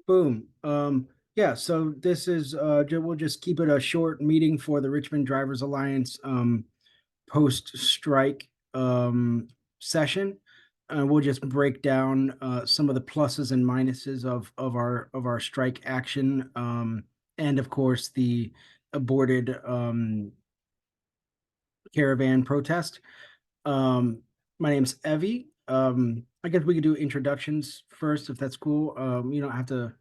Boom. Yeah, so this is we'll just keep it a short meeting for the Richmond Drivers Alliance post strike session. We'll just break down some of the pluses and minuses of our strike action, and of course the aborted caravan protest. My name's Evie. I guess we could do introductions first if that's cool. You don't have to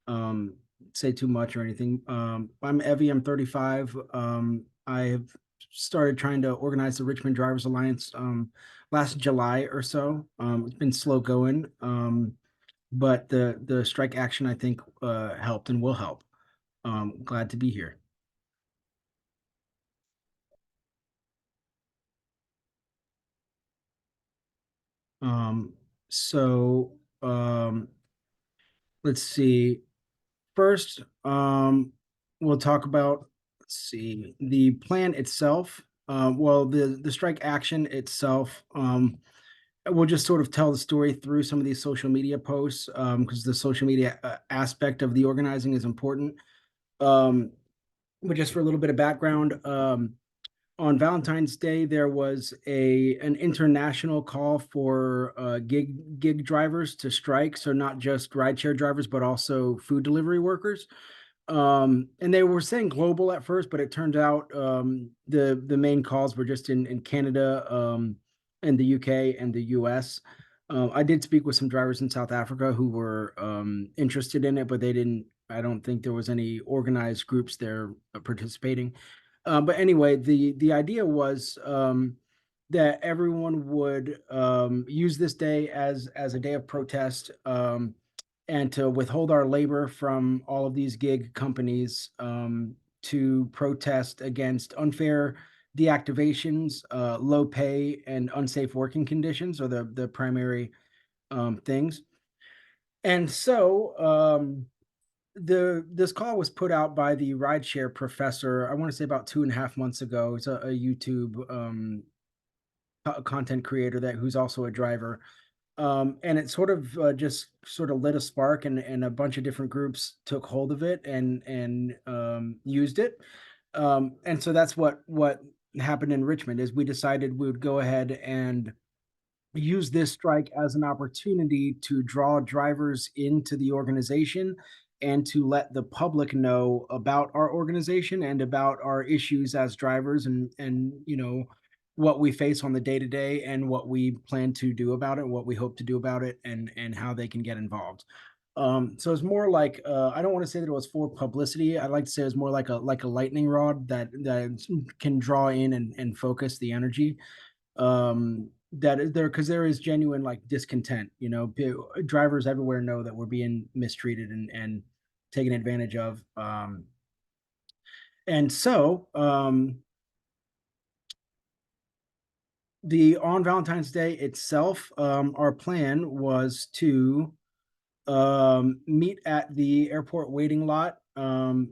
um, say too much or anything. I'm Evie. I'm 35. I have started trying to organize the Richmond Drivers Alliance last July or so. It's been slow going, but the strike action I think helped and will help. Glad to be here. Um, so let's see. First, we'll talk about, let's see, the plan itself. Well, the strike action itself. We'll just sort of tell the story through some of these social media posts, because the social media aspect of the organizing is important. Um, but just for a little bit of background, on Valentine's Day, there was a an international call for gig drivers to strike. So not just rideshare drivers, but also food delivery workers. And they were saying global at first, but it turned out the main calls were just in Canada, and the UK and the US. I did speak with some drivers in South Africa who were interested in it, but they didn't. I don't think there was any organized groups there participating. But anyway, the idea was that everyone would use this day as a day of protest, and to withhold our labor from all of these gig companies, to protest against unfair deactivations, low pay, and unsafe working conditions are the primary things. And so the this call was put out by the rideshare professor, I want to say about 2.5 months ago. It's a YouTube content creator that who's also a driver. And it sort of just sort of lit a spark, and a bunch of different groups took hold of it and used it. And so that's what happened in Richmond is we decided we would go ahead and use this strike as an opportunity to draw drivers into the organization and to let the public know about our organization and about our issues as drivers, and what we face on the day to day and what we plan to do about it, what we hope to do about it, and how they can get involved. So it's more like, I don't want to say that it was for publicity. I'd like to say it was more like a lightning rod that can draw in and focus the energy. That is there because there is genuine like discontent. Drivers everywhere know that we're being mistreated and taken advantage of. And so the on Valentine's Day itself, our plan was to meet at the airport waiting lot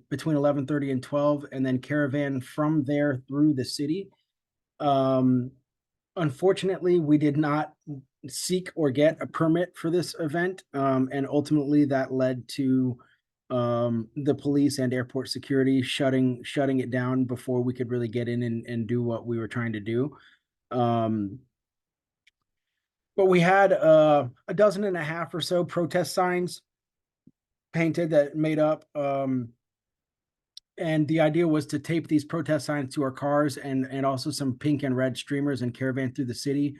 between 11:30 and 12, and then caravan from there through the city. Um, Unfortunately, we did not seek or get a permit for this event, and ultimately that led to the police and airport security shutting it down before we could really get in and do what we were trying to do. Um, but we had a dozen and a half or so protest signs painted that made up. And the idea was to tape these protest signs to our cars, and also some pink and red streamers and caravan through the city.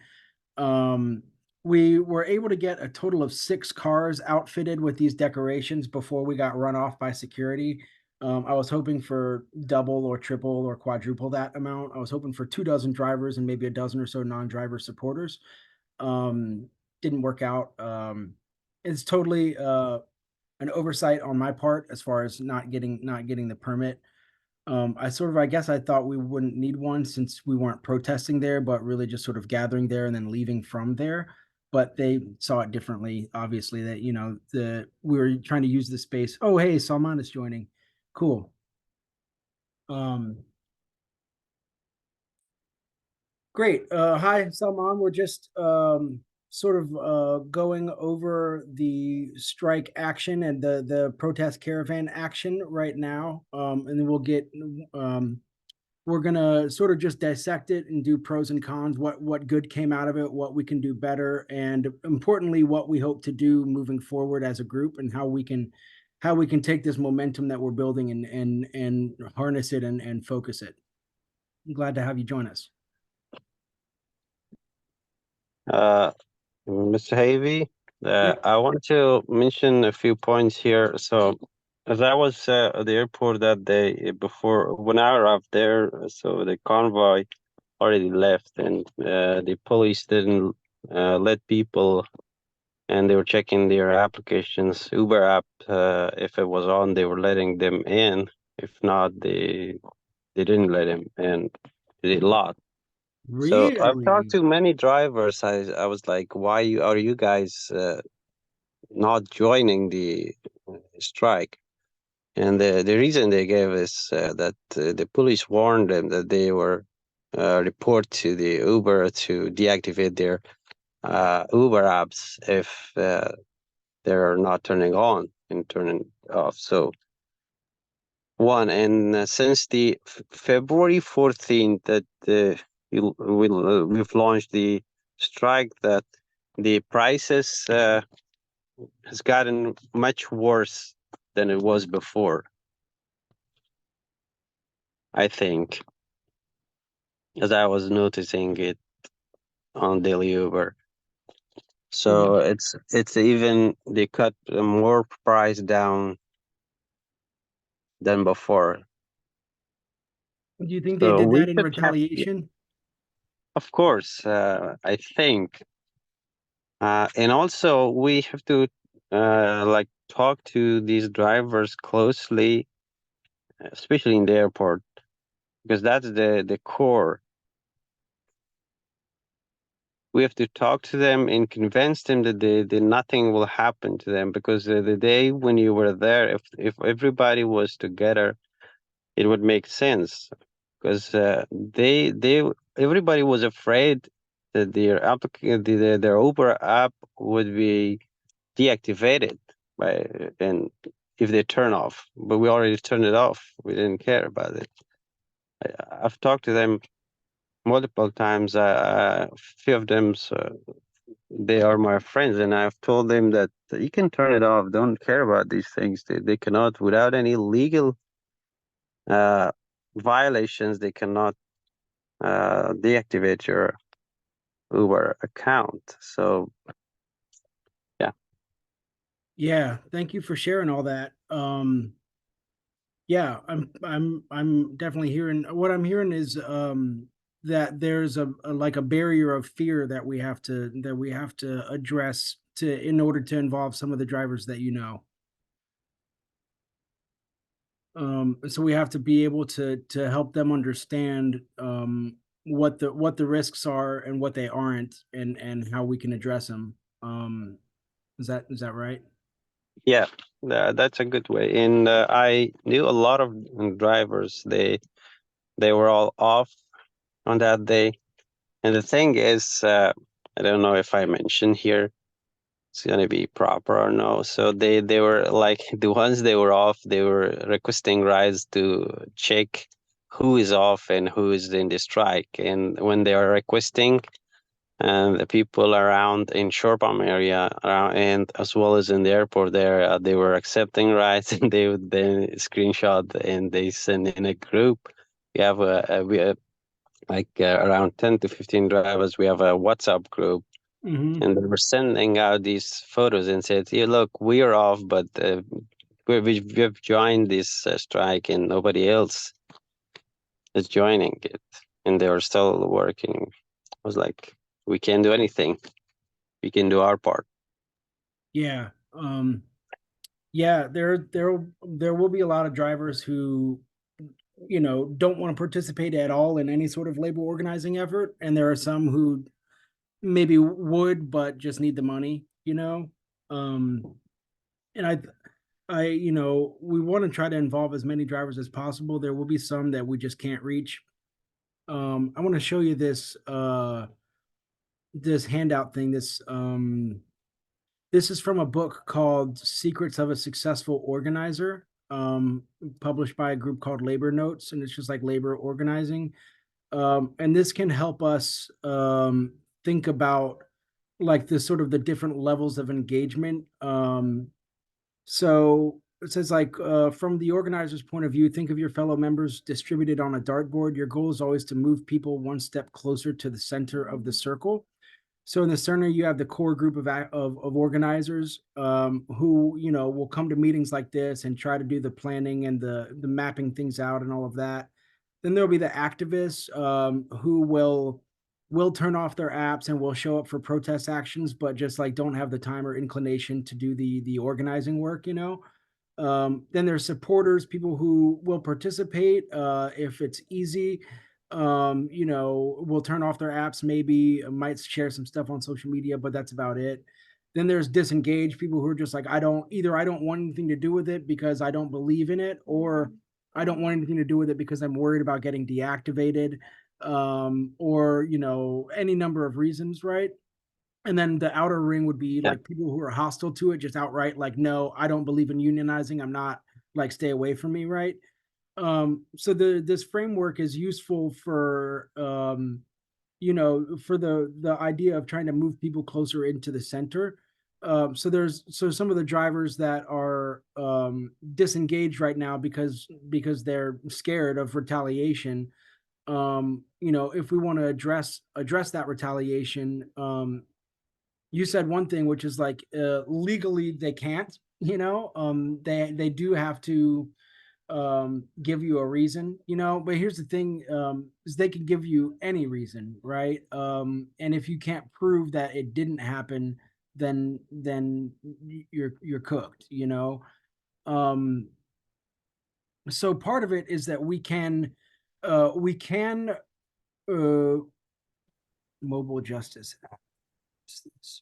Um, we were able to get a total of 6 cars outfitted with these decorations before we got run off by security. I was hoping for double or triple or quadruple that amount. I was hoping for 2 dozen drivers and maybe a dozen or so non-driver supporters. Um, didn't work out. It's totally an oversight on my part as far as not getting the permit. I guess I thought we wouldn't need one since we weren't protesting there, but really just sort of gathering there and then leaving from there. But they saw it differently, obviously, that the we were trying to use the space. Oh, hey, Salman is joining. Cool. Um, Great. Hi, Salman. We're just sort of going over the strike action and the protest caravan action right now, and then we'll get we're gonna sort of just dissect it and do pros and cons, what good came out of it, what we can do better, and importantly, what we hope to do moving forward as a group, and how we can take this momentum that we're building and harness it and focus it. I'm glad to have you join us. Uh, Mr. Havey, Yep. I want to mention a few points here. So, as I was at the airport that day, before when I arrived there, so the convoy already left, and the police didn't let people, and they were checking their applications. Uber app, if it was on, they were letting them in. If not, they didn't let him in. They lot. So I've talked Really? to many drivers. I was like, are you guys not joining the strike? And the reason they gave is that the police warned them that they were report to the Uber to deactivate their Uber apps if they're not turning on and turning off. So one, and since the February 14th that we've launched the strike, that the prices has gotten much worse than it was before, I think, as I was noticing it on daily Uber. So Mm. it's even they cut more price down than before. Do you think they So did we that in could have, yeah, retaliation? of course, I think. And also, we have to like talk to these drivers closely, especially in the airport, because that's the core. We have to talk to them and convince them that nothing will happen to them. Because the day when you were there, if everybody was together, it would make sense. Because they everybody was afraid that their Uber app would be deactivated by and if they turn off. But we already turned it off. We didn't care about it. I've talked to them multiple times. A few of them, so they are my friends, and I've told them that you can turn it off. Don't care about these things. They cannot, without any legal uh, violations, they cannot deactivate your Uber account. So yeah, Yeah, thank you for sharing all that. Yeah, I'm definitely hearing what I'm hearing is that there's like a barrier of fear that we have to address to in order to involve some of the drivers that you know. So we have to be able to help them understand what the risks are and what they aren't, and how we can address them. Is that right? yeah, that's a good way. And I knew a lot of drivers. They were all off on that day. And the thing is, I don't know if I mentioned here it's gonna be proper or no. So they were like the ones they were off. They were requesting rides to check who is off and who is in the strike. And when they are requesting, and the people around in Shoreham area around, and as well as in the airport there, they were accepting rides, and they would then screenshot and they send in a group. We have around 10 to 15 drivers. We have a WhatsApp group, Mm-hmm. and they were sending out these photos and said, "Yeah, look, we are off, but we've joined this strike, and nobody else is joining it, and they are still working." I was like, "We can't do anything. We can do our part." Yeah. Yeah, there will be a lot of drivers who, you know, don't want to participate at all in any sort of labor organizing effort, and there are some who maybe would but just need the money, you know. Um and you know, we want to try to involve as many drivers as possible. There will be some that we just can't reach. I want to show you this this handout thing. This is from a book called Secrets of a Successful Organizer, published by a group called Labor Notes, and it's just like labor organizing. And this can help us think about like the sort of the different levels of engagement. So it says like from the organizer's point of view, think of your fellow members distributed on a dartboard. Your goal is always to move people one step closer to the center of the circle. So in the center, you have the core group of organizers who will come to meetings like this and try to do the planning and the mapping things out and all of that. Then there'll be the activists who will turn off their apps and will show up for protest actions, but just like don't have the time or inclination to do the organizing work. Then there's supporters, people who will participate if it's easy. Will turn off their apps, maybe might share some stuff on social media, but that's about it. Then there's disengaged people who are just like, I don't want anything to do with it because I don't believe in it, or I don't want anything to do with it because I'm worried about getting deactivated, or any number of reasons, right? And then the outer ring would be Yeah. like people who are hostile to it, just outright like, no, I don't believe in unionizing. I'm not, like, stay away from me, right? So this framework is useful for for the idea of trying to move people closer into the center. So some of the drivers that are disengaged right now because they're scared of retaliation. If we want to address that retaliation, you said one thing, which is like legally they can't. They do have to give you a reason, but here's the thing, is they can give you any reason, right? And if you can't prove that it didn't happen, then you're cooked. um so part of it is that we can uh mobile justice apps.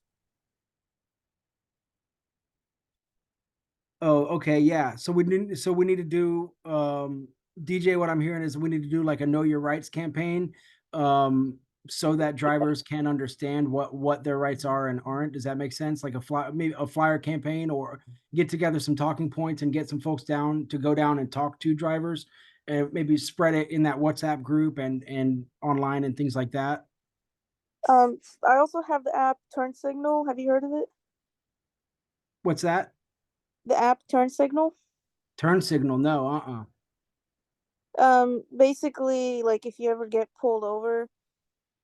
Oh, okay, yeah. So we need to do DJ, what I'm hearing is we need to do like a know your rights campaign, so that drivers can understand what their rights are and aren't. Does that make sense? Like maybe a flyer campaign, or get together some talking points and get some folks down to go down and talk to drivers, and maybe spread it in that WhatsApp group and online and things like that. I also have the app Turn Signal. Have you heard of it? What's that? The app Turn Signal. Turn signal? No, Basically, like if you ever get pulled over,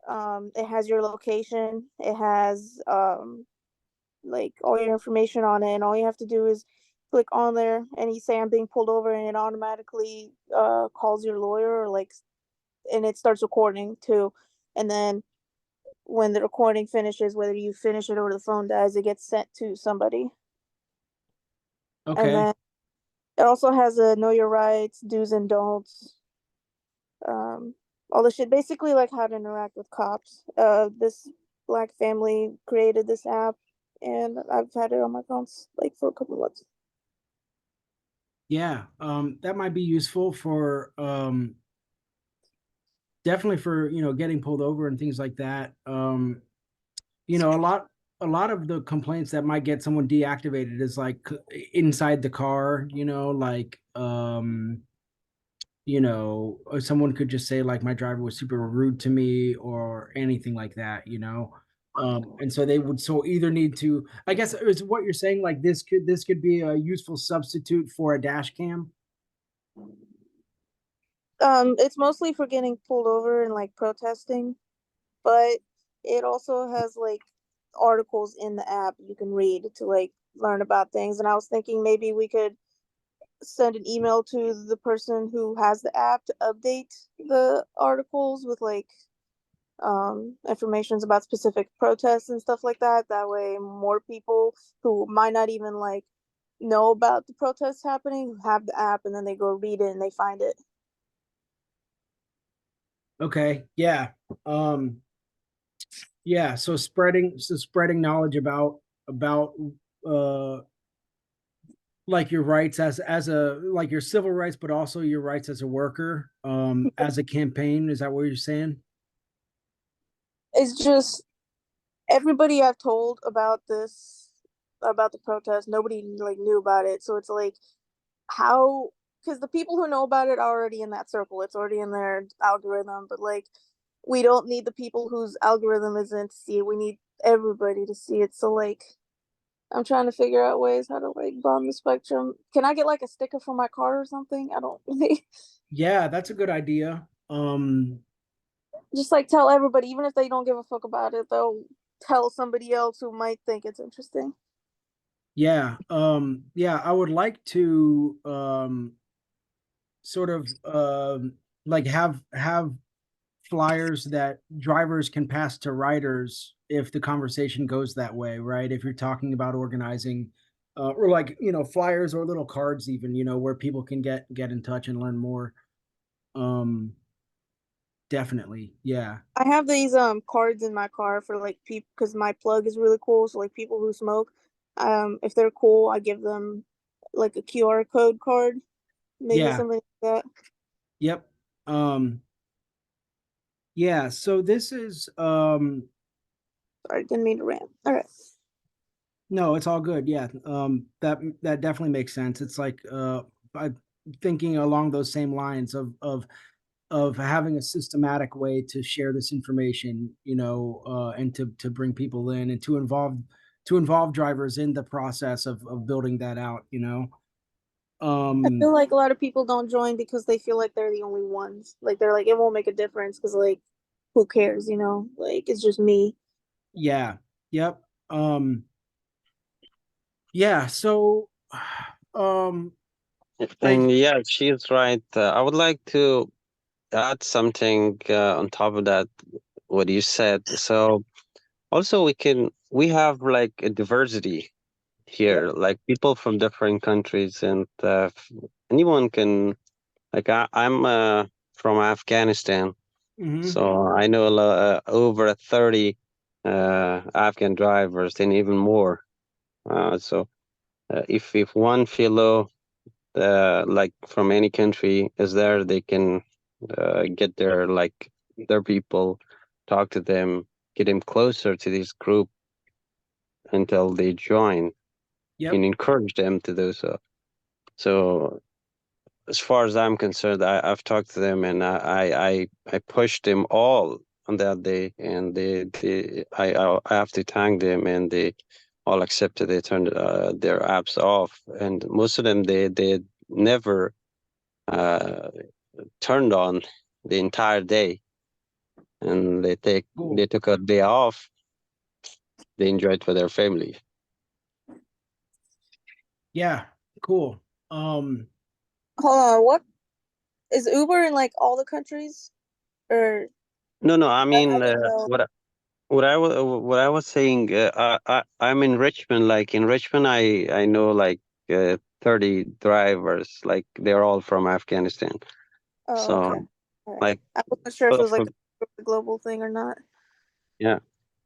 it has your location. It has like all your information on it, and all you have to do is click on there and you say I'm being pulled over, and it automatically calls your lawyer, or like, and it starts recording too. And then when the recording finishes, whether you finish it or the phone dies, it gets sent to somebody. And okay. then it also has a know your rights, do's and don'ts, um, all the shit. Basically, like how to interact with cops. This black family created this app, and I've had it on my phone like for a couple of months. Yeah, that might be useful for definitely for getting pulled over and things like that. A lot of the complaints that might get someone deactivated is like inside the car, like or someone could just say like my driver was super rude to me or anything like that. And so they would so either need to, I guess is what you're saying, like this could be a useful substitute for a dash cam. It's mostly for getting pulled over and like protesting, but it also has like articles in the app you can read to like learn about things. And I was thinking maybe we could send an email to the person who has the app to update the articles with like informations about specific protests and stuff like that. That way more people who might not even like know about the protests happening have the app, and then they go read it and they find it. Okay, yeah. um yeah, so spreading knowledge about uh like your rights as a like your civil rights, but also your rights as a worker, as a campaign. Is that what you're saying? It's just everybody I've told about this, about the protest, nobody like knew about it. So it's like, how, because the people who know about it are already in that circle. It's already in their algorithm. But like, we don't need the people whose algorithm isn't to see it. We need everybody to see it. So like, I'm trying to figure out ways how to like broaden the spectrum. Can I get like a sticker for my car or something? I don't really Yeah, that's a good idea. just like tell everybody, even if they don't give a fuck about it, they'll tell somebody else who might think it's interesting. Yeah, yeah, I would like to sort of like have flyers that drivers can pass to riders if the conversation goes that way, right? If you're talking about organizing, or like flyers or little cards, even where people can get in touch and learn more. Um, Definitely, yeah, I have these cards in my car for like people because my plug is really cool. So like people who smoke, if they're cool, I give them like a QR code card, maybe yeah, something like that. yep, yeah. So this is Sorry, didn't mean to rant. All right. no, it's all good. Yeah, that definitely makes sense. It's like I'm thinking along those same lines of having a systematic way to share this information, and to bring people in and to involve drivers in the process of building that out. I Um, feel like a lot of people don't join because they feel like they're the only ones. Like they're like, it won't make a difference because like, who cares? Like it's just me. yeah, yep. Yeah, so um like And yeah, she's right. I would like to add something on top of that, what you said. So also we have like a diversity yep. here, like people from different countries, and anyone can, like I'm from Afghanistan, Hmm. so I know over 30 Afghan drivers and even more. So if one fellow like from any country is there, they can get their people, talk to them, get them closer to this group until they join, Yep. and encourage them to do so. So as far as I'm concerned, I've talked to them, and I pushed them all on that day, and I have to thank them, and they all accepted. They turned their apps off, and most of them they never uh, turned on the entire day, and Cool. they took a day off. They enjoyed with their family. Yeah, cool. um Hold on, what is Uber in like all the countries? Or No, no, I I mean didn't know. what I was saying. I'm in Richmond. Like in Richmond, I know like 30 drivers. Like they're all from Afghanistan. Oh, So okay. All right. like, I wasn't sure if it well, was like a global thing or not. yeah.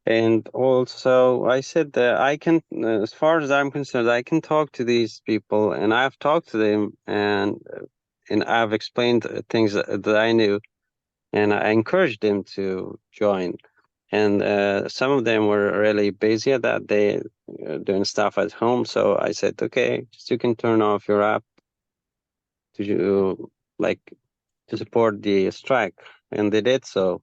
And also, I said that I can, as far as I'm concerned, I can talk to these people, and I've talked to them, and I've explained things that I knew, and I encouraged them to join. And some of them were really busy at that day, doing stuff at home. So I said, okay, just you can turn off your app to like to support the strike, and they did so.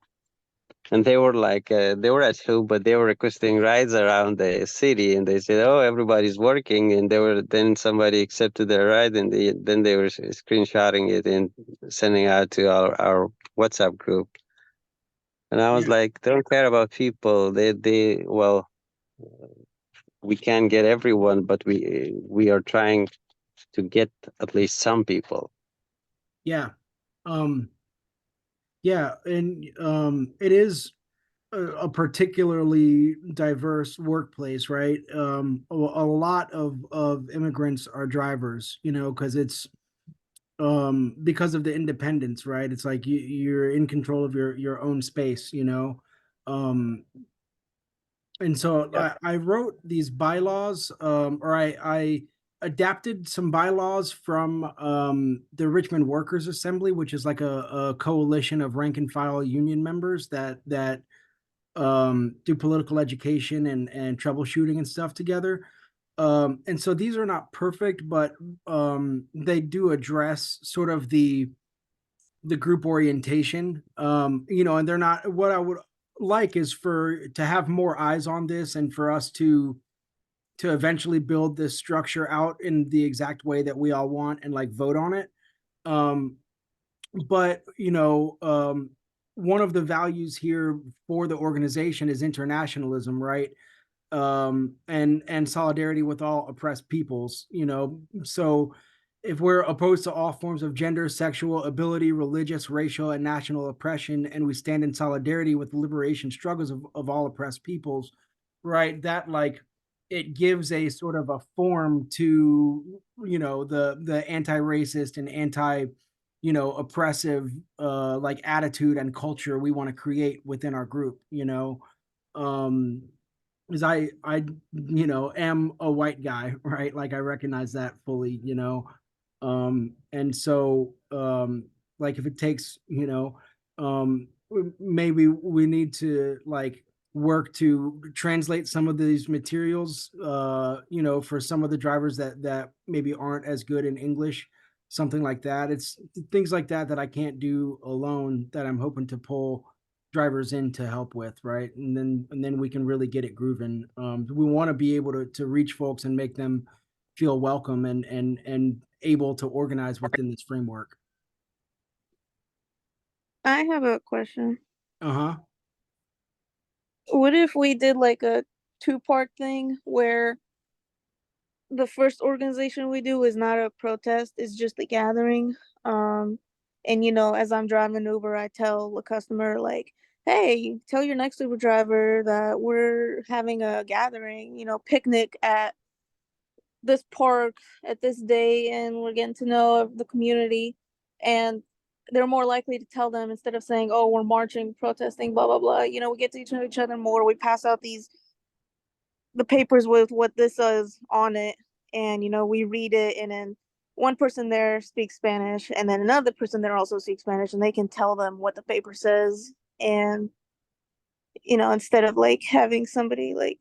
And they were like, they were at home, but they were requesting rides around the city. And they said, "Oh, everybody's working." And they were then somebody accepted their ride, and then they were screenshotting it and sending out to our WhatsApp group. And I was Yeah, like, "They don't care about people. Well, we can't get everyone, but we are trying to get at least some people." yeah. um yeah, and it is a particularly diverse workplace, right? A lot of immigrants are drivers, because it's because of the independence, right? It's like you're in control of your own space, um and so Yeah. I wrote these bylaws, or I adapted some bylaws from the Richmond Workers Assembly, which is like a coalition of rank and file union members that do political education and troubleshooting and stuff together. And so these are not perfect, but they do address sort of the group orientation. And they're not, what I would like is for to have more eyes on this and for us to eventually build this structure out in the exact way that we all want and like vote on it. Um, but one of the values here for the organization is internationalism, right? And solidarity with all oppressed peoples. So if we're opposed to all forms of gender, sexual ability, religious, racial, and national oppression, and we stand in solidarity with the liberation struggles of all oppressed peoples, right? That like it gives a sort of a form to the anti-racist and anti oppressive like attitude and culture we want to create within our group. Um because I am a white guy, right? Like I recognize that fully. And so like if it takes, maybe we need to like work to translate some of these materials, for some of the drivers that maybe aren't as good in English, something like that. It's things like that I can't do alone, that I'm hoping to pull drivers in to help with, right? And then we can really get it grooving. We want to be able to reach folks and make them feel welcome and able to organize within this framework. I have a question. Uh-huh. What if we did like a two-part thing where the first organization we do is not a protest, it's just a gathering. And as I'm driving Uber, I tell a customer like, hey, tell your next Uber driver that we're having a gathering, picnic at this park at this day, and we're getting to know the community. And they're more likely to tell them, instead of saying, oh, we're marching, protesting, blah blah blah. We get to know each other more. We pass out the papers with what this is on it, and we read it, and then one person there speaks Spanish, and then another person there also speaks Spanish, and they can tell them what the paper says. And instead of like having somebody like,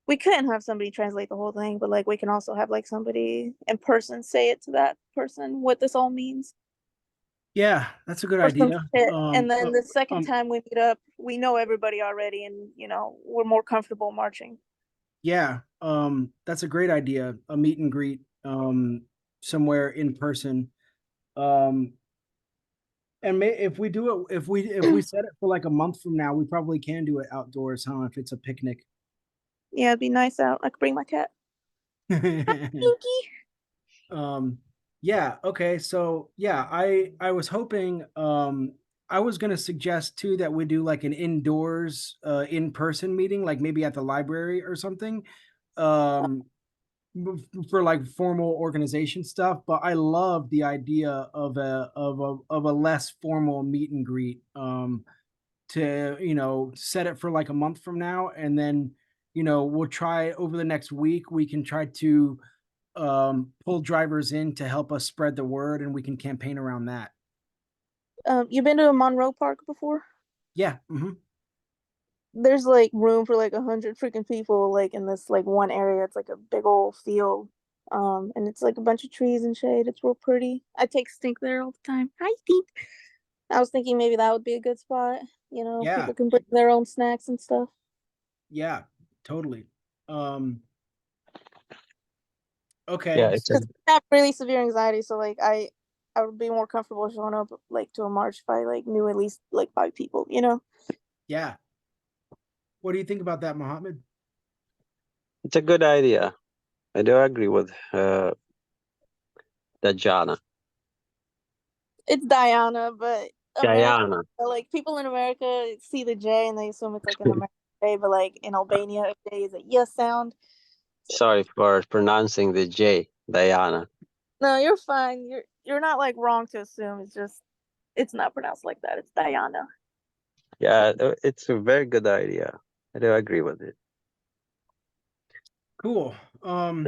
we couldn't have somebody translate the whole thing, but like we can also have like somebody in person say it to that person what this all means, Yeah, that's a good or some idea. shit. And then the second time we meet up, we know everybody already, and we're more comfortable marching. Yeah, that's a great idea. A meet and greet somewhere in person. Um if we do it, if we set it for like a month from now, we probably can do it outdoors, huh? If it's a picnic. Yeah, it'd be nice out. I could bring my cat. Pinky. um yeah, okay. So yeah, I was hoping, I was gonna suggest too that we do like an indoors in-person meeting, like maybe at the library or something. Um for like formal organization stuff, but I love the idea of a less formal meet and greet, to set it for like a month from now, and then we'll try over the next week, we can try to pull drivers in to help us spread the word, and we can campaign around that. You been to a Monroe Park before? Yeah. There's like room for like 100 freaking people, like in this like one area. It's like a big old field. And it's like a bunch of trees and shade. It's real pretty. I take Stink there all the time. Hi, Stink. I was thinking maybe that would be a good spot. Yeah. People can bring their own snacks and stuff. Yeah, totally. um Yeah, okay, it's a Because I have really severe anxiety, so like I would be more comfortable showing up like to a march if I like knew at least like 5 people. yeah, what do you think about that, Mohammed? it's a good idea. I do agree with that, Jana. It's Diana, but America, Diana. like people in America see the J and they assume it's like an American J, but like in Albania, J is a yes sound. So, Sorry for pronouncing the J, Diana. no, you're fine. You're not like wrong to assume. It's just it's not pronounced like that. It's Diana. Yeah, it's a very good idea. I do agree with it. Cool. And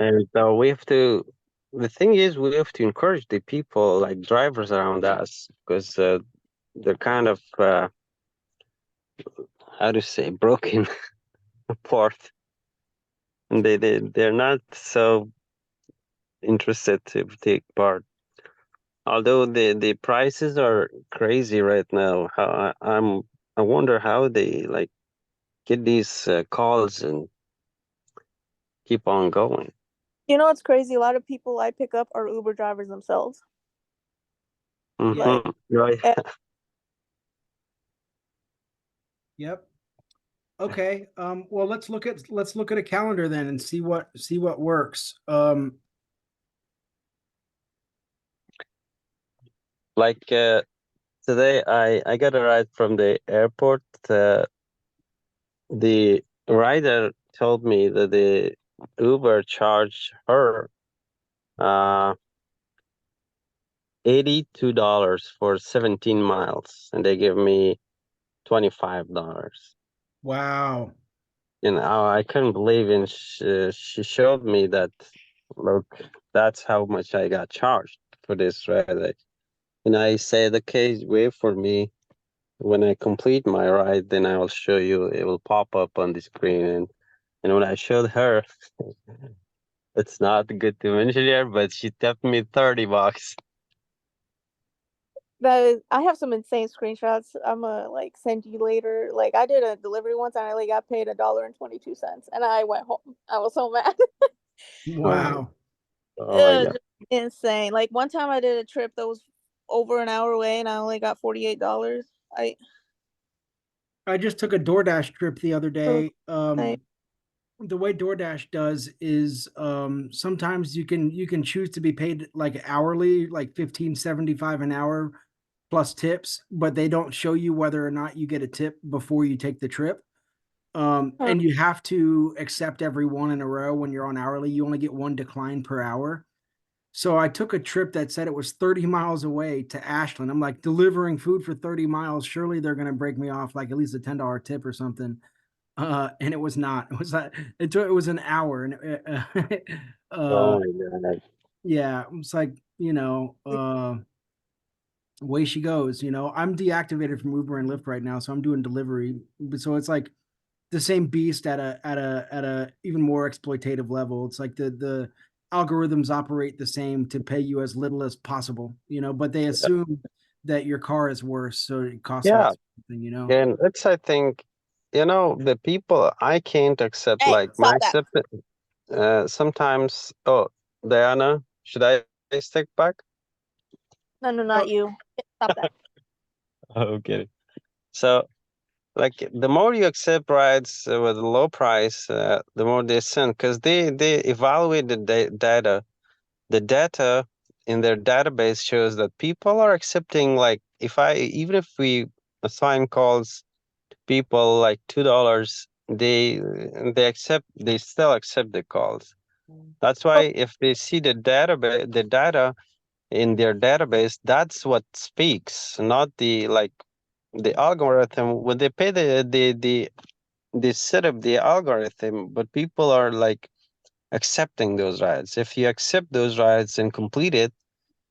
we have to, the thing is, we have to encourage the people, like drivers around us, because they're kind of, how to say, broken apart, and they're not so interested to take part. Although the prices are crazy right now, I wonder how they like get these calls and keep on going. You know what's crazy? A lot of people I pick up are Uber drivers themselves. Yep. Like, Right. eh, Yep. Okay. Well, let's look at a calendar then and see what works. Like today, I got a ride from the airport. The rider told me that the Uber charged her uh $82 for 17 miles, and they give me $25. Wow. And I couldn't believe it. She showed me that, look, that's how much I got charged for this ride. And I said, okay, wait for me. When I complete my ride, then I will show you. It will pop up on the screen. And when I showed her, it's not good to mention here, but she tipped me $30. I have some insane screenshots. I'm gonna like send you later. Like I did a delivery once and I like got paid $1.22 and I went home. I was so mad. Oh, Wow. oh my God. Just insane. Like one time I did a trip that was over an hour away and I only got $48. I I just took a DoorDash trip the other oh, day. I The way DoorDash does is sometimes you can choose to be paid like hourly, like 15.75 an hour plus tips, but they don't show you whether or not you get a tip before you take the trip. huh. And you have to accept every one in a row when you're on hourly. You only get one decline per hour. So I took a trip that said it was 30 miles away to Ashland. I'm like, delivering food for 30 miles. Surely they're going to break me off like at least a $10 tip or something. And it was not. It was that it was an hour, and Oh my God. yeah, it's like away she goes. I'm deactivated from Uber and Lyft right now, so I'm doing delivery. But so it's like the same beast at a even more exploitative level. It's like the algorithms operate the same to pay you as little as possible, but they assume that your car is worse, so it costs Yeah. less. And it's, I think, the people I can't accept, Hey, like my stop that. accept, sometimes, oh, Diana, should I stick back? No, no, Oh, not you. Stop that. Okay. So, like, the more you accept rides with a low price, the more they send, because they evaluate the data. The data in their database shows that people are accepting, like, even if we assign calls people like $2, they still accept the calls. That's why if they see the data in their database, that's what speaks, not the like the algorithm. When they pay they set up the algorithm, but people are like accepting those rides. If you accept those rides and complete it,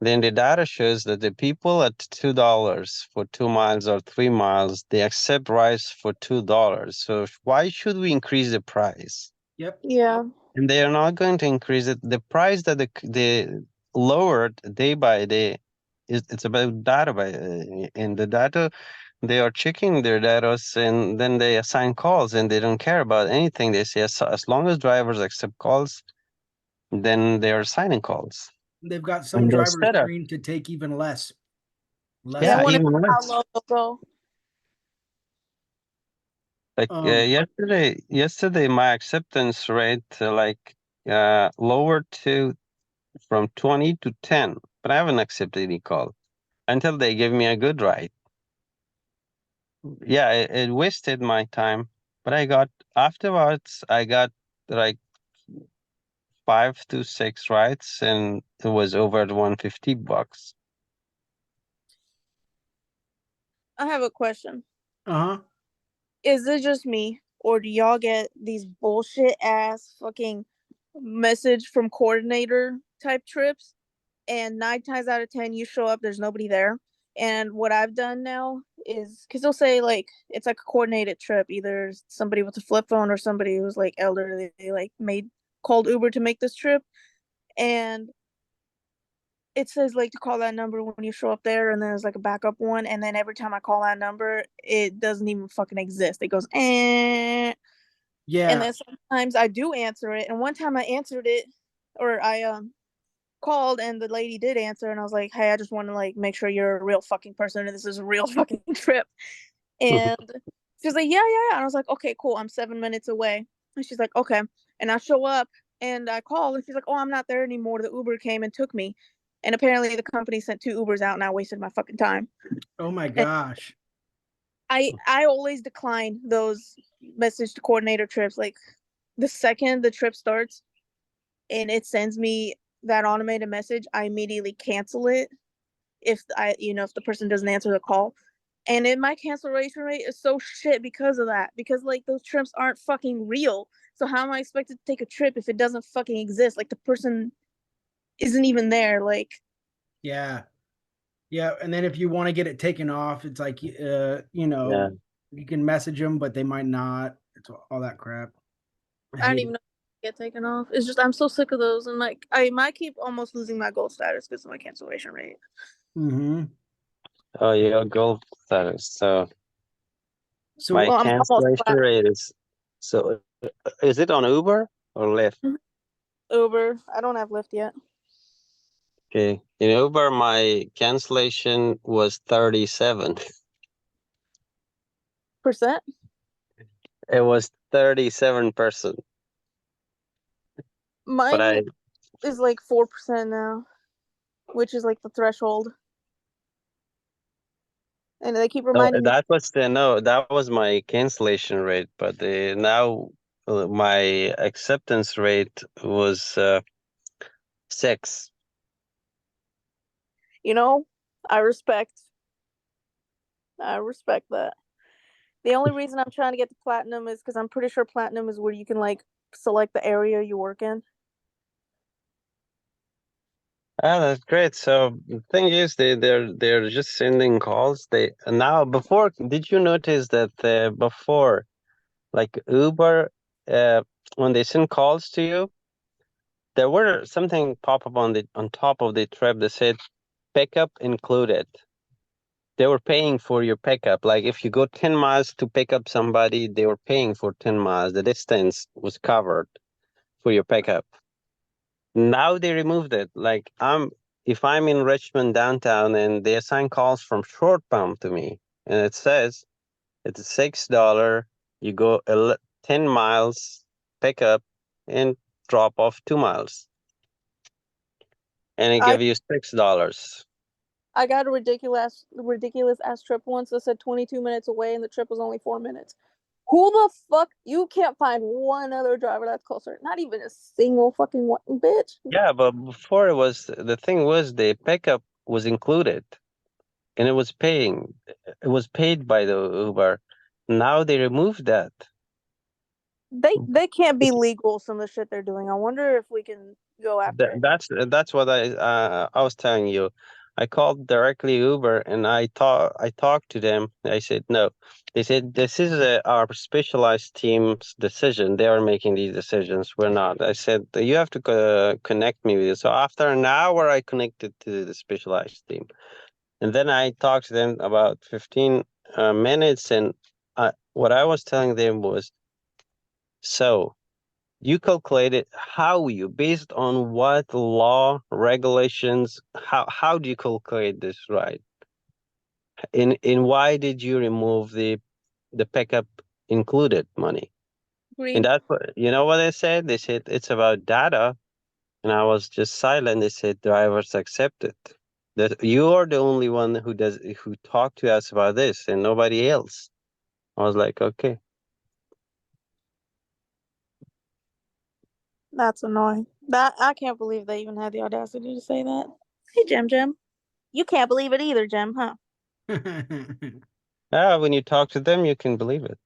then the data shows that the people at $2 for 2 miles or 3 miles, they accept rice for $2. So why should we increase the price? yep. Yeah. And they are not going to increase it. The price that they lowered day by day it's about data in the data. They are checking their data and then they assign calls and they don't care about anything. They say as long as drivers accept calls, then they are assigning calls. They've got some And they drivers set up. trained to take even less Yeah, I Yeah, want to money. even see how less. low they'll go. Like Um, yesterday, my acceptance rate lowered to from 20 to 10, but I haven't accepted any call until they give me a good ride. Yeah, it wasted my time, but afterwards I got like 5 to 6 rides, and it was over $150. I have a question. uh-huh. Is it just me, or do y'all get these bullshit ass fucking message from coordinator type trips? And 9 times out of 10, you show up, there's nobody there. And what I've done now is because they'll say like it's like a coordinated trip. Either somebody with a flip phone or somebody who's like elderly, they like made called Uber to make this trip, and it says like to call that number when you show up there, and then there's like a backup one, and then every time I call that number, it doesn't even fucking exist. It goes and Yeah. then sometimes I do answer it, and one time I answered it, or I called and the lady did answer, and I was like, hey, I just want to like make sure you're a real fucking person and this is a real fucking trip. And she's like, yeah. And I was like, okay, cool. I'm 7 minutes away. And she's like, okay. And I show up and I call and she's like, oh, I'm not there anymore. The Uber came and took me. And apparently the company sent 2 Ubers out and I wasted my fucking time. Oh my And gosh. I always decline those message to coordinator trips. Like the second the trip starts and it sends me that automated message, I immediately cancel it if if the person doesn't answer the call. And then my cancellation rate is so shit because of that. Because like those trips aren't fucking real. So how am I expected to take a trip if it doesn't fucking exist? Like the person isn't even there. Like Yeah. Yeah. And then if you want to get it taken off, it's like, Yeah. you can message them, but they might not. It's all that crap. I I don't hate even it. know if I get taken off. It's just I'm so sick of those, and like I might keep almost losing my gold status because of my cancellation rate. Mm-hmm. Oh, your gold status. So my So, Well, I'm almost cancellation flat. rate is, so is it on Uber or Lyft? Uber. I don't have Lyft yet. Okay. In Uber, my cancellation was 37. Percent. It was 37%. But Mine is like 4% now, which is like the threshold. And they keep no, reminding me. that was no, that was my cancellation rate. But now my acceptance rate was 6. You know, I respect. I respect that. The only reason I'm trying to get the platinum is because I'm pretty sure platinum is where you can like select the area you work in. Ah, that's great. So the thing is, they're just sending calls. They now before. Did you notice that before, like Uber, when they send calls to you, there were something pop up on top of the trip that said pickup included. They were paying for your pickup. Like if you go 10 miles to pick up somebody, they were paying for 10 miles. The distance was covered for your pickup. Now they removed it. Like if I'm in Richmond downtown and they assign calls from Shortbound to me, and it says it's $6, you go 10 miles, pick up, and drop off 2 miles, and it I give you $6. I got a ridiculous ass trip once that said 22 minutes away and the trip was only 4 minutes. Who the fuck? You can't find one other driver that's closer. Not even a single fucking one, bitch. Yeah, but before the thing was the pickup was included, and it was paid by the Uber. Now they removed that. They can't be legal. Some of the shit they're doing. I wonder if we can go after it. That's what I was telling you. I called directly Uber and I talked to them. I said no. They said this is our specialized team's decision. They are making these decisions. We're not. I said you have to connect me with you. So after an hour, I connected to the specialized team, and then I talked to them about 15 minutes. And what I was telling them was, so you calculate it how you based on what law regulations, how do you calculate this, right? In why did you remove the pickup included money? And Agree. that's what, you know what they said it's about data. And I was just silent. They said drivers accept it, that you are the only one who talked to us about this and nobody else. I was like, okay. That's annoying. That I can't believe they even had the audacity to say that. Hey, Jim. You can't believe it either, Jim, huh? When you talk to them you can believe it.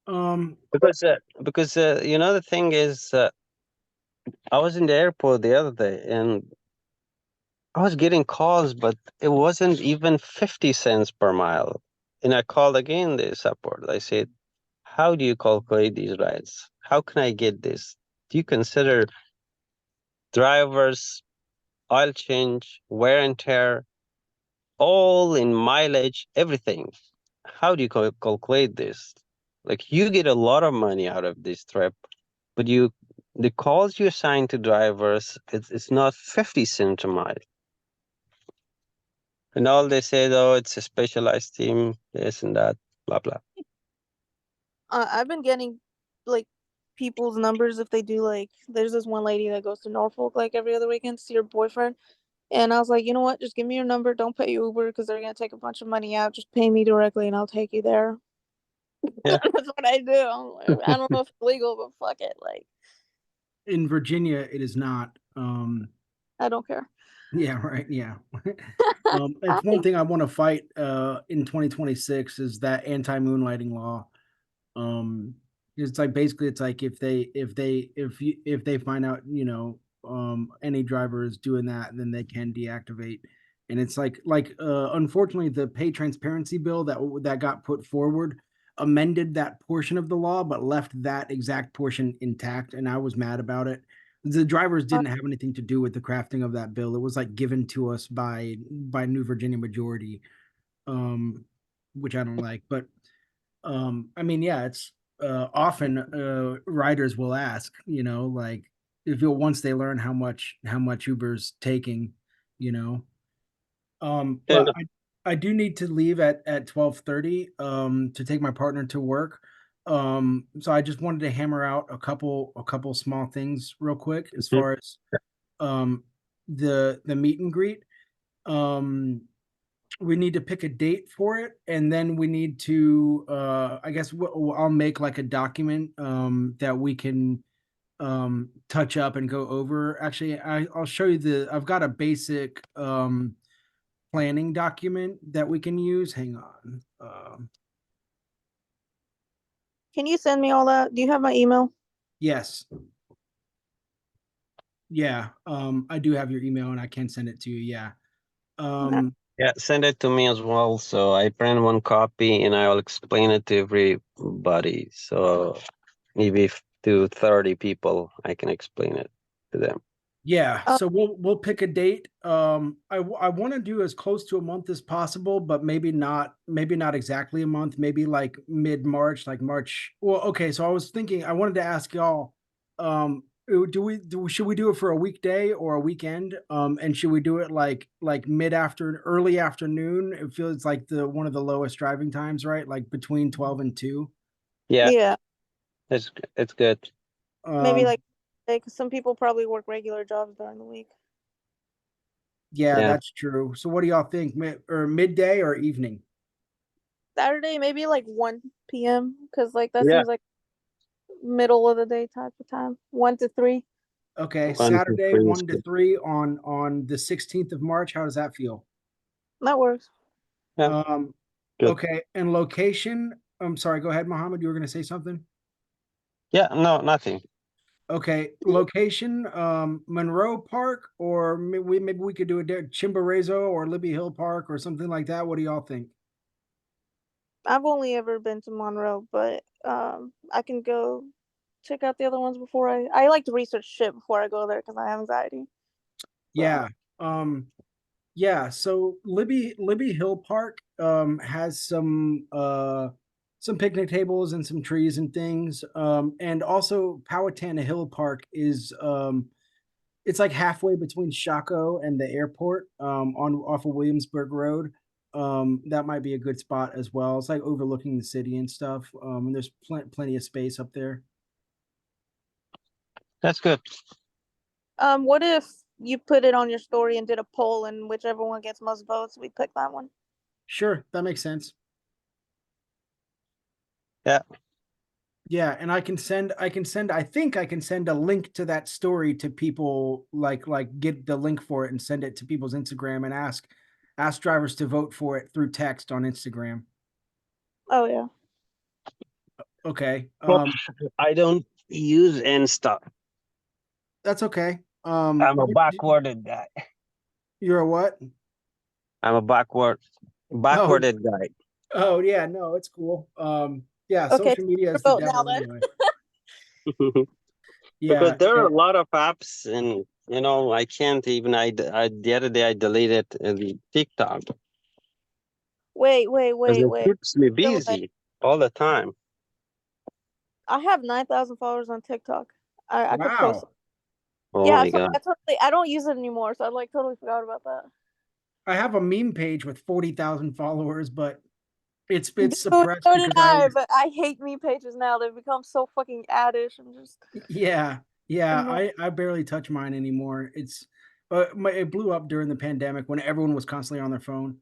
um, Because you know, the thing is, I was in the airport the other day, and I was getting calls, but it wasn't even 50 cents per mile. And I called again the support. I said, how do you calculate these rides? How can I get this? Do you consider drivers, oil change, wear and tear, all in mileage, everything? How do you calculate this? Like you get a lot of money out of this trip, but the calls you assign to drivers, it's not 50 cents a mile. And all they said, oh, it's a specialized team, this and that, blah blah. I've been getting like people's numbers if they do like. There's this one lady that goes to Norfolk like every other weekend to see her boyfriend, and I was like, you know what? Just give me your number. Don't pay Uber because they're gonna take a bunch of money out. Just pay me directly, and I'll take you there. Yeah. That's what I do. I'm like, I don't know if it's legal, but fuck it. Like, In Virginia, it is not. I don't care. Yeah, right. Yeah. It's one thing I want to fight in 2026 is that anti-moonlighting law. It's like basically it's like if they find out, any driver is doing that, then they can deactivate. And it's unfortunately the pay transparency bill that got put forward amended that portion of the law but left that exact portion intact, and I was mad about it. The drivers Uh, didn't have anything to do with the crafting of that bill. It was like given to us by New Virginia majority, um, which I don't like. But I mean, yeah, it's often riders will ask, like if you once they learn how much Uber's taking, you know. And But I do need to leave at 12:30 to take my partner to work. So I just wanted to hammer out a couple small things real quick as mhm. far as um the meet and greet. Um we need to pick a date for it, and then we need to I guess I'll make like a document that we can touch up and go over. Actually, I'll show you I've got a basic planning document that we can use. Hang on. can you send me all that? Do you have my email? Yes. Yeah. I do have your email and I can send it to you. Yeah. No. Yeah, send it to me as well. So I print one copy and I'll explain it to everybody. So maybe to 30 people, I can explain it to them. Yeah, Uh, so we'll pick a date. I want to do as close to a month as possible, but maybe not exactly a month, maybe like mid-March, like March. Well, okay, so I was thinking I wanted to ask y'all, should we do it for a weekday or a weekend? And should we do it like early afternoon? It feels like the one of the lowest driving times, right? Like between 12 and 2. Yeah, yeah, it's good. maybe Um, like some people probably work regular jobs during the week. yeah, Yeah. that's true. So what do y'all think? Or midday or evening? Saturday, maybe like 1 p.m. because like that Yeah. seems like middle of the day type of time. 1 to 3. Okay, 1 to 3 Saturday, is 1 to good. 3 on the 16th of March. How does that feel? That works. Yeah, Um, good. okay, and location. I'm sorry, go ahead, Mohammed. You were going to say something? Yeah, no, nothing. Okay, location, Monroe Park, or maybe we could do it there, Chimborazo or Libby Hill Park or something like that. What do y'all think? I've only ever been to Monroe, but I can go check out the other ones before I like to research shit before I go there because I have anxiety. So Yeah. Um, Yeah, so Libby Hill Park has some picnic tables and some trees and things. And also Powhatan Hill Park is it's like halfway between Shaco and the airport on off of Williamsburg Road. That might be a good spot as well. It's like overlooking the city and stuff. And there's plenty of space up there. That's good. what if you put it on your story and did a poll and whichever one gets most votes, we pick that one. Sure, that makes sense. Yeah. Yeah, and I think I can send a link to that story to people, like get the link for it and send it to people's Instagram and ask drivers to vote for it through text on Instagram. Oh yeah. Okay. Well, I don't use Insta. That's okay. I'm a backwarded guy. You're a what? I'm a Oh, backwarded guy. oh yeah, no, it's cool. Yeah, Okay, social media is the vote now devil then. anyway. Because Yeah, there are yeah, a lot of apps, and I can't even. The other day I deleted the TikTok Wait, because it wait. keeps me So, like, busy all the time. I have 9,000 followers on TikTok. I could post. wow. Oh Yeah, my so god! I don't use it anymore, so I like totally forgot about that. I have a meme page with 40,000 followers, but Dude, it's so suppressed did because I I, always but I hate meme pages now. They've become so fucking addish and just yeah, yeah, annoying. I barely touch mine anymore. It's it blew up during the pandemic when everyone was constantly on their phone.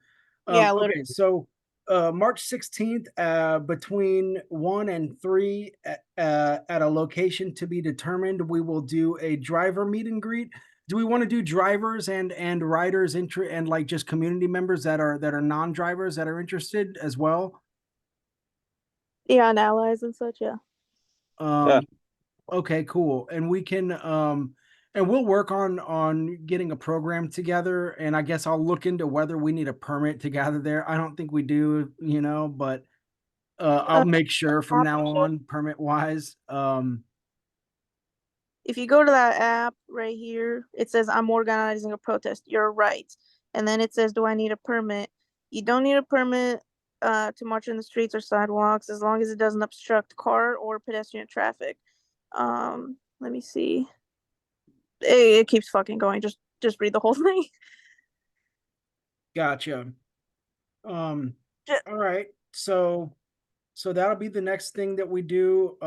Yeah, Okay, literally. so March 16th, between 1 and 3 at a location to be determined, we will do a driver meet and greet. Do we want to do drivers and riders and like just community members that are non-drivers that are interested as well? Yeah, and allies and such, yeah. Yeah. Um, Okay, cool. And we can and we'll work on getting a program together, and I guess I'll look into whether we need a permit to gather there. I don't think we do, but I'll Uh, make sure from app now and shit. on permit wise. If you go to that app right here, it says I'm organizing a protest. You're right. And then it says, do I need a permit? You don't need a permit to march in the streets or sidewalks as long as it doesn't obstruct car or pedestrian traffic. Let me see. It keeps fucking going. Just read the whole thing. Gotcha. Um Just, all right. So that'll be the next thing that we do.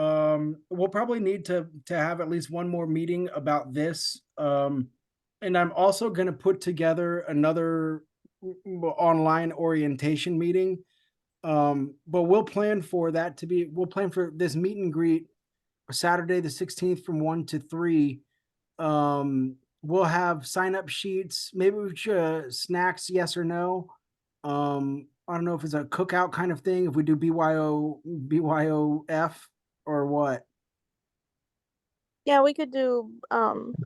We'll probably need to have at least one more meeting about this. And I'm also going to put together another online orientation meeting. But we'll plan for this meet and greet Saturday the 16th from 1 to 3. We'll have sign up sheets, maybe we should snacks, yes or no. I don't know if it's a cookout kind of thing, if we do BYOF or what. yeah, we could do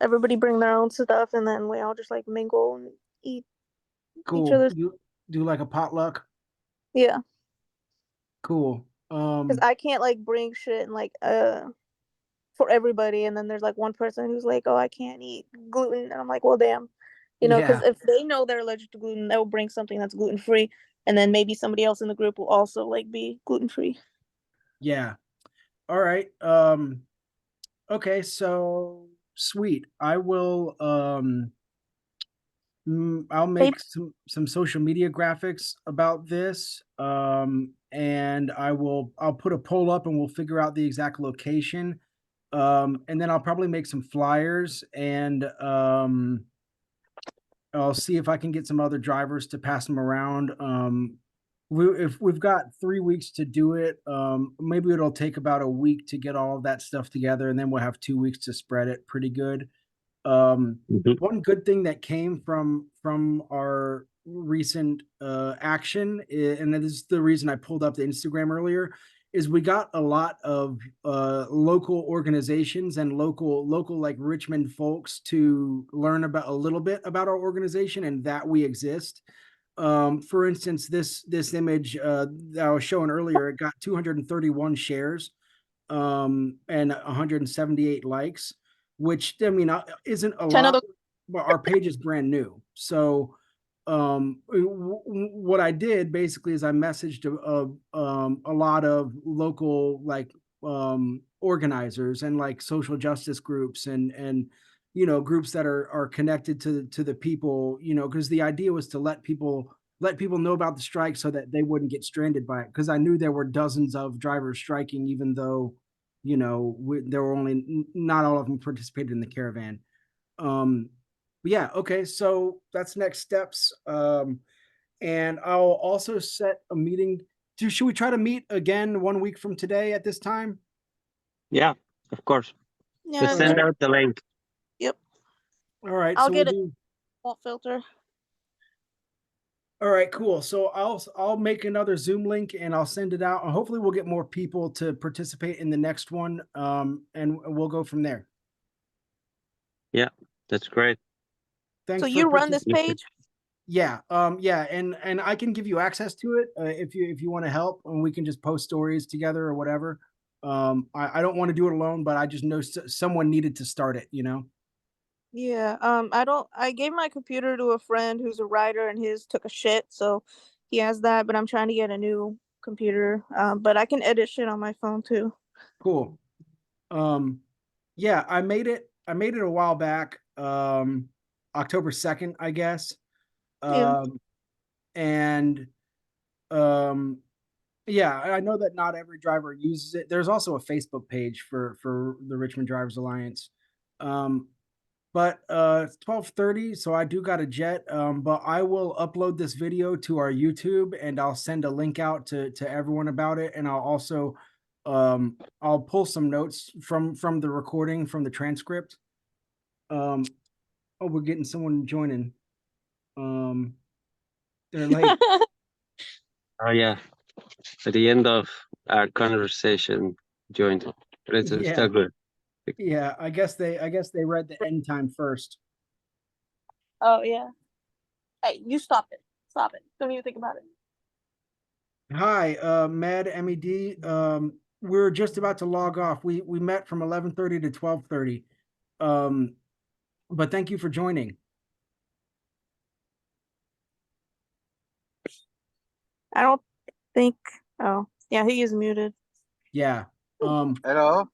everybody bring their own stuff and then we all just like mingle and eat each Cool. other's. You do like a potluck. Yeah, Cool. because I can't like bring shit and like for everybody, and then there's like one person who's like, oh, I can't eat gluten, and I'm like, well, damn, because Yeah, if they know they're allergic to gluten, they'll bring something that's gluten free, and then maybe somebody else in the group will also like be gluten free. yeah. All right. Okay, so sweet. I'll Hey, make some social media graphics about this. And I'll put a poll up and we'll figure out the exact location. And then I'll probably make some flyers and I'll see if I can get some other drivers to pass them around. If we've got 3 weeks to do it, maybe it'll take about a week to get all of that stuff together, and then we'll have 2 weeks to spread it pretty good. Mhm. One good thing that came from our recent action, and this is the reason I pulled up the Instagram earlier, is we got a lot of local organizations and local like Richmond folks to learn about a little bit about our organization and that we exist. For instance, this image that I was showing earlier, it got 231 shares and 178 likes, which I mean isn't a 10 of lot, those. but our page is brand new. So what I did basically is I messaged a lot of local like organizers and like social justice groups and groups that are connected to the people, because the idea was to let people know about the strike so that they wouldn't get stranded by it, because I knew there were dozens of drivers striking, even though there were only not all of them participated in the caravan. But yeah, okay, so that's next steps. And I'll also set a meeting. Should we try to meet again 1 week from today at this time? Yeah, of course. Yeah, Just All send right. out the link. yep. All right, I'll so we'll get a do. won't filter. All right, cool. So I'll make another Zoom link and I'll send it out. And hopefully we'll get more people to participate in the next one. And we'll go from there. Yeah, that's great. So Thanks for you run this participating. Okay. page? Yeah, yeah, and I can give you access to it if you want to help, and we can just post stories together or whatever. I don't want to do it alone, but I just know someone needed to start it. You know. Yeah. I gave my computer to a friend who's a writer and his took a shit, so he has that, but I'm trying to get a new computer. But I can edit shit on my phone too. Cool. Yeah, I made it. I made it a while back. October 2nd, I guess. Yeah. And um, yeah, I know that not every driver uses it. There's also a Facebook page for the Richmond Drivers Alliance. Um, but it's 12:30, so I do got a jet. But I will upload this video to our YouTube, and I'll send a link out to everyone about it, and I'll also I'll pull some notes from the recording from the transcript. Oh, we're getting someone joining. Um, they're late. Oh yeah. At the end of our conversation, joined. But it's still Yeah, good. yeah. I guess they read the end time first. Oh yeah. Hey, you stop it. Stop it. Don't even think about it. Hi, Med MED. We're just about to log off. We met from 11:30 to 12:30. Um, but thank you for joining. I don't think. Oh, yeah, he is muted. Yeah. Hello.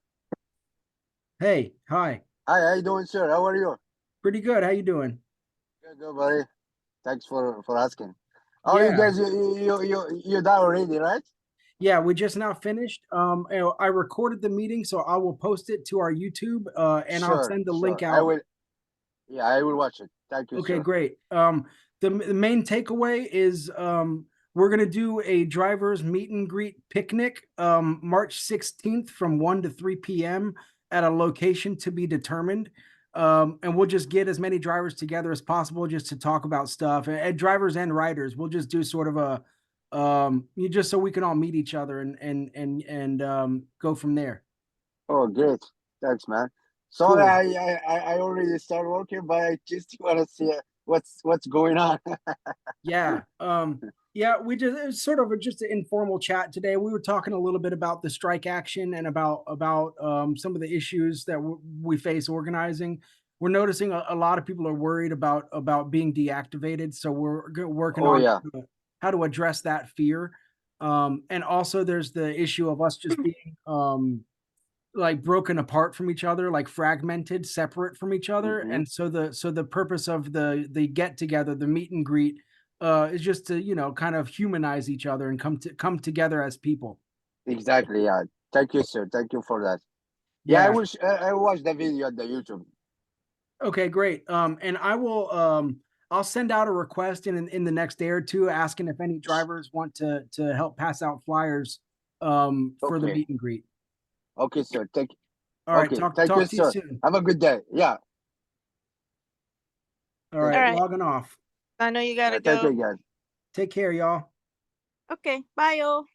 Hey, hi. Hi, how you doing, sir? How are you? Pretty good. How you doing? Good, buddy. Thanks for asking. Oh, you Yeah. guys, you done already, right? Yeah, we just now finished. I recorded the meeting, so I will post it to our YouTube, and I'll Sure, send the link sure. I out. will. Yeah, I will watch it. Thank you, Okay, sir. great. The main takeaway is we're gonna do a drivers meet and greet picnic March 16th from 1 to 3 p.m. at a location to be determined. And we'll just get as many drivers together as possible just to talk about stuff. And drivers and riders. We'll just do sort of a you just so we can all meet each other and go from there. Oh, great. Thanks, man. Sorry, Cool. I already started working, but I just want to see what's going on. Yeah. Yeah, we just it was sort of just an informal chat today. We were talking a little bit about the strike action and about some of the issues that we face organizing. We're noticing a lot of people are worried about being deactivated, so we're working Oh on yeah, how to address that fear. And also there's the issue of us just being like broken apart from each other, like fragmented, separate from each other. hmm And so the purpose of the get together, the meet and greet, is just to kind of humanize each other and come together as people. exactly. Yeah. Thank you, sir. Thank you for that. Yeah, I Yeah. wish I watched the video on the YouTube. Okay, great. And I'll send out a request in the next day or two asking if any drivers want to help pass out flyers for the Okay. meet and greet. Okay, sir. All right, Okay. Thank you, talk to you sir. soon. Have a good day. Yeah. All Thank All right, you. right. logging off. I know you gotta Thank you, go. guys. Take care, y'all. Okay. Bye, yo.